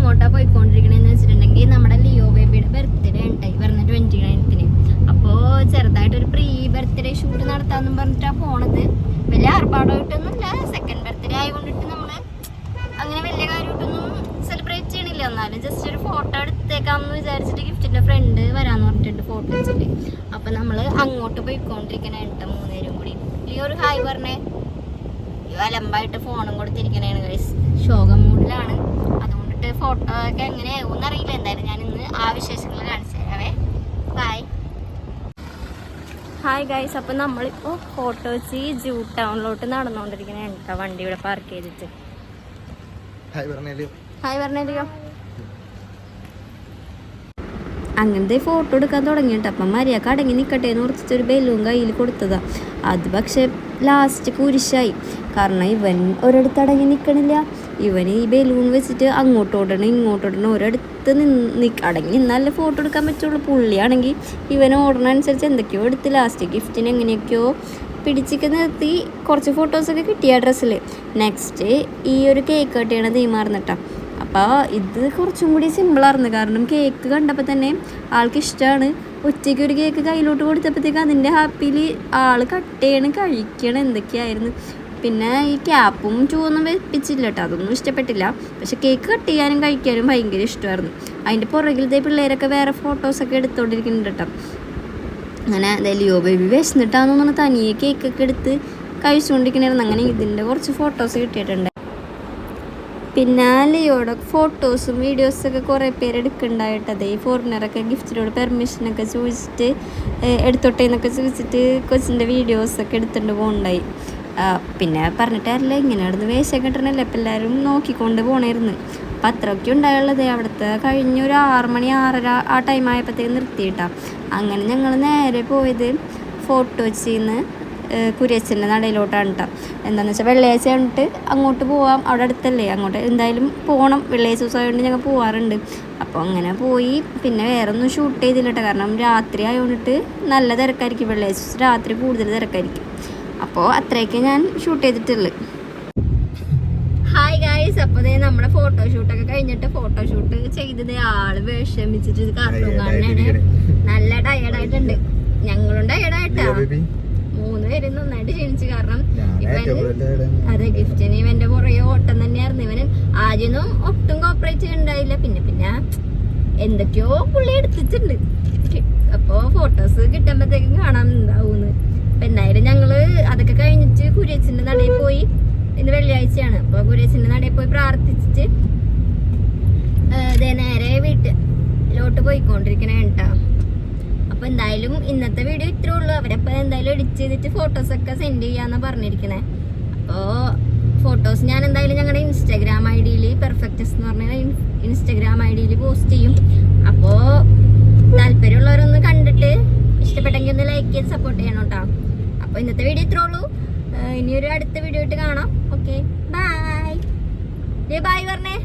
എങ്ങോട്ടാ പോയിക്കൊണ്ടിരിക്കണെന്ന് വെച്ചിട്ടുണ്ടെങ്കിൽ നമ്മുടെ ലിയോ ബേബിയുടെ ബർത്ത്ഡേ ഉണ്ടായി പറഞ്ഞ 29th. അപ്പോൾ ചെറുതായിട്ടൊരു പ്രീ ബർത്ത്ഡേ ഷൂട്ട് നടത്താമെന്നും പറഞ്ഞിട്ടാണ് പോണത്. വലിയ ആർഭാടമായിട്ടൊന്നുമില്ല, സെക്കൻഡ് ബർത്ത്ഡേ ആയതുകൊണ്ടിട്ട് നമ്മൾ അങ്ങനെ വലിയ കാര്യമായിട്ടൊന്നും സെലിബ്രേറ്റ് ചെയ്യണില്ല. എന്നാലും ജസ്റ്റ് ഒരു ഫോട്ടോ എടുത്തേക്കാമെന്ന് വിചാരിച്ചിട്ട് ഗിഫ്റ്റിൻ്റെ ഫ്രണ്ട് വരാമെന്ന് പറഞ്ഞിട്ടുണ്ട് ഫോട്ടോ വെച്ചിട്ട്. അപ്പം നമ്മൾ അങ്ങോട്ട് പോയിക്കൊണ്ടിരിക്കണേ കേട്ടോ 3 പേരും കൂടി. ലിയോ ഒരു ഹായ് പറഞ്ഞേ. അലമ്പായിട്ട് ഫോണും കൊടുത്തിരിക്കണേണ് ഗൈസ്, ശോക മൂഡിലാണ്. അതുകൊണ്ടിട്ട് ഫോട്ടോ ഒക്കെ എങ്ങനെയാവുമെന്ന് അറിയില്ല. എന്തായാലും ഞാൻ ഇന്ന് ആ വിശേഷങ്ങൾ കാണിച്ചു തരാവേ. ബൈ. ഹായ് ഗൈസ്, അപ്പം നമ്മളിപ്പോൾ ഫോട്ടോ വെച്ച് ജൂ ടൗണിലോട്ട് നടന്നുകൊണ്ടിരിക്കണേ കേട്ടോ, വണ്ടി ഇവിടെ പാർക്ക് ചെയ്തിട്ട്. ഹായ് പറഞ്ഞല്ലോ. അങ്ങനത്തെ ഫോട്ടോ എടുക്കാൻ തുടങ്ങിയിട്ട് അപ്പം മര്യാദക്ക് അടങ്ങി നിൽക്കട്ടെ എന്ന് ഓർത്തിട്ടൊരു ബലൂൺ കയ്യിൽ കൊടുത്തതാ. അത് പക്ഷെ ലാസ്റ്റ് കുരിശായി. കാരണം ഇവൻ ഒരിടത്ത് അടങ്ങി നിൽക്കണില്ല. ഇവൻ ഈ ബലൂൺ വെച്ചിട്ട് അങ്ങോട്ടോടണം ഇങ്ങോട്ടോടണം, ഒരിടത്ത് അടങ്ങി നിന്നാലേ ഫോട്ടോ എടുക്കാൻ പറ്റുള്ളൂ. പുള്ളിയാണെങ്കിൽ ഇവൻ ഓടണ അനുസരിച്ച് എന്തൊക്കെയോ എടുത്ത് ലാസ്റ്റ് ഗിഫ്റ്റിന് എങ്ങനെയൊക്കെയോ പിടിച്ചൊക്കെ നിർത്തി. കുറച്ച് ഫോട്ടോസൊക്കെ കിട്ടിയ ഡ്രസ്സിൽ. നെക്സ്റ്റ് ഈ ഒരു കേക്ക് കട്ട് ചെയ്യണത് തീമാറുന്നിട്ടാ. അപ്പോൾ ഇത് കുറച്ചും കൂടി സിമ്പിളായിരുന്നു. കാരണം കേക്ക് കണ്ടപ്പോൾ തന്നെ ആൾക്ക് ഇഷ്ടമാണ്. ഒറ്റയ്ക്ക് ഒരു കേക്ക് കയ്യിലോട്ട് കൊടുത്തപ്പോഴത്തേക്ക് അതിൻ്റെ ഹാപ്പിയിൽ ആൾ കട്ട് ചെയ്യണം കഴിക്കണം എന്തൊക്കെയായിരുന്നു. പിന്നെ ഈ ക്യാപ്പും ചൂവൊന്നും വെപ്പിച്ചില്ല കേട്ടോ, അതൊന്നും ഇഷ്ടപ്പെട്ടില്ല. പക്ഷെ കേക്ക് കട്ട് ചെയ്യാനും കഴിക്കാനും ഭയങ്കര ഇഷ്ടമായിരുന്നു. അതിൻ്റെ പുറകിലത്തെ പിള്ളേരൊക്കെ വേറെ ഫോട്ടോസൊക്കെ എടുത്തുകൊണ്ടിരിക്കുന്നുണ്ട് കേട്ടോ. അങ്ങനെ ലിയോ ബേബി വിശന്നിട്ടാന്ന് തോന്നുന്നു തനിയെ കേക്കൊക്കെ എടുത്ത് കഴിച്ചുകൊണ്ടിരിക്കണായിരുന്നു. അങ്ങനെ ഇതിൻ്റെ കുറച്ച് ഫോട്ടോസ് കിട്ടിയിട്ടുണ്ട്. പിന്നെ ലിയോയുടെ ഫോട്ടോസും വീഡിയോസൊക്കെ കുറേ പേര് എടുക്കുന്നുണ്ടായിട്ടത്. ഈ ഫോറിനറൊക്കെ ഗിഫ്റ്റിനോട് പെർമിഷനൊക്കെ ചോദിച്ചിട്ട് എടുത്തോട്ടെ എന്നൊക്കെ ചോദിച്ചിട്ട് കൊച്ചിൻ്റെ വീഡിയോസൊക്കെ എടുത്തുകൊണ്ട് പോകുന്നുണ്ടായി. പിന്നെ പറഞ്ഞിട്ടല്ല, ഇങ്ങനെ അവിടുന്ന് വേഷം കിട്ടണമല്ലോ, അപ്പം എല്ലാവരും നോക്കിക്കൊണ്ട് പോകണമായിരുന്നു. അപ്പം അത്രയൊക്കെ ഉണ്ടായുള്ളത്. അവിടുത്തെ കഴിഞ്ഞൊരു 6 മണി 6:30 ആ ടൈം ആയപ്പോഴത്തേക്ക് നിർത്തിയിട്ടാണ്. അങ്ങനെ ഞങ്ങൾ നേരെ പോയത് ഫോട്ടോ വെച്ചിന്ന് കുര്യച്ചൻ്റെ നടയിലോട്ടാണ് കേട്ടോ. എന്താണെന്ന് വെച്ചാൽ വെള്ളിയാഴ്ച കണ്ടിട്ട് അങ്ങോട്ട് പോവാം, അവിടെ അടുത്തല്ലേ, അങ്ങോട്ട് എന്തായാലും പോകണം. വെള്ളിയാഴ്ച ദിവസമായതുകൊണ്ട് ഞങ്ങൾ പോവാറുണ്ട്. അപ്പോൾ അങ്ങനെ പോയി. പിന്നെ വേറെ ഒന്നും ഷൂട്ട് ചെയ്തില്ല കേട്ടോ, കാരണം രാത്രി ആയതുകൊണ്ടിട്ട് നല്ല തിരക്കായിരിക്കും. വെള്ളിയാഴ്ച രാത്രി കൂടുതൽ തിരക്കായിരിക്കും. അപ്പോൾ അത്രയൊക്കെ ഞാൻ ഷൂട്ട് ചെയ്തിട്ടുള്ളു. ഹായ് ഗായ്സ്, അപ്പോൾ നമ്മുടെ ഫോട്ടോഷൂട്ടൊക്കെ കഴിഞ്ഞിട്ട് ഫോട്ടോഷൂട്ട് ചെയ്തത് ആള് വിഷമിച്ചിട്ട് കാർട്ടൂൺ കാണാനാണ്. നല്ല ടയേർഡായിട്ടുണ്ട്. ഞങ്ങളും ടയേർഡായിട്ടാ. 3 പേരും നന്നായിട്ട് ക്ഷണിച്ചു. കാരണം അതെ ഗിഫ്റ്റിന് ഇവന്റെ പുറകെ ഓട്ടം തന്നെയായിരുന്നു. ഇവന് ആദ്യമൊന്നും ഒട്ടും കോപ്പറേറ്റ് ഉണ്ടായില്ല. പിന്നെ എന്തൊക്കെയോ പുള്ളി എടുത്തിട്ടുണ്ട്. അപ്പോൾ ഫോട്ടോസ് കിട്ടുമ്പോഴത്തേക്കും കാണാൻ ഉണ്ടാവുമെന്ന്. അപ്പം എന്തായാലും ഞങ്ങള് അതൊക്കെ കഴിഞ്ഞിട്ട് കുര്യച്ചൻ്റെ നടയിൽ പോയി. ഇന്ന് വെള്ളിയാഴ്ചയാണ്. അപ്പോൾ കുര്യച്ചൻ്റെ നടയിൽ പോയി പ്രാർത്ഥിച്ചിട്ട് നേരെ വീട്ടിലോട്ട് പോയിക്കൊണ്ടിരിക്കണേ കേട്ടോ. അപ്പോൾ എന്തായാലും ഇന്നത്തെ വീഡിയോ ഇത്രേ ഉള്ളൂ. അവരപ്പോൾ എന്തായാലും എഡിറ്റ് ചെയ്തിട്ട് ഫോട്ടോസൊക്കെ സെൻഡ് ചെയ്യാമെന്നാണ് പറഞ്ഞിരിക്കണേ. അപ്പോൾ ഫോട്ടോസ് ഞാൻ എന്തായാലും ഞങ്ങളുടെ ഇൻസ്റ്റാഗ്രാം ID പെർഫെക്റ്റസ് എന്ന് പറഞ്ഞ ഇൻസ്റ്റാഗ്രാം ID പോസ്റ്റ് ചെയ്യും. അപ്പോൾ താല്പര്യമുള്ളവരൊന്ന് കണ്ടിട്ട് ഇഷ്ടപ്പെട്ടെങ്കിൽ ഒന്ന് ലൈക്ക് ചെയ്ത് സപ്പോർട്ട് ചെയ്യണം കേട്ടോ. അപ്പോൾ ഇന്നത്തെ വീഡിയോ ഇത്രേ ഉള്ളൂ. ഇനിയൊരു അടുത്ത വീഡിയോ ആയിട്ട് കാണാം. Okay, by. ബൈ പറഞ്ഞേ.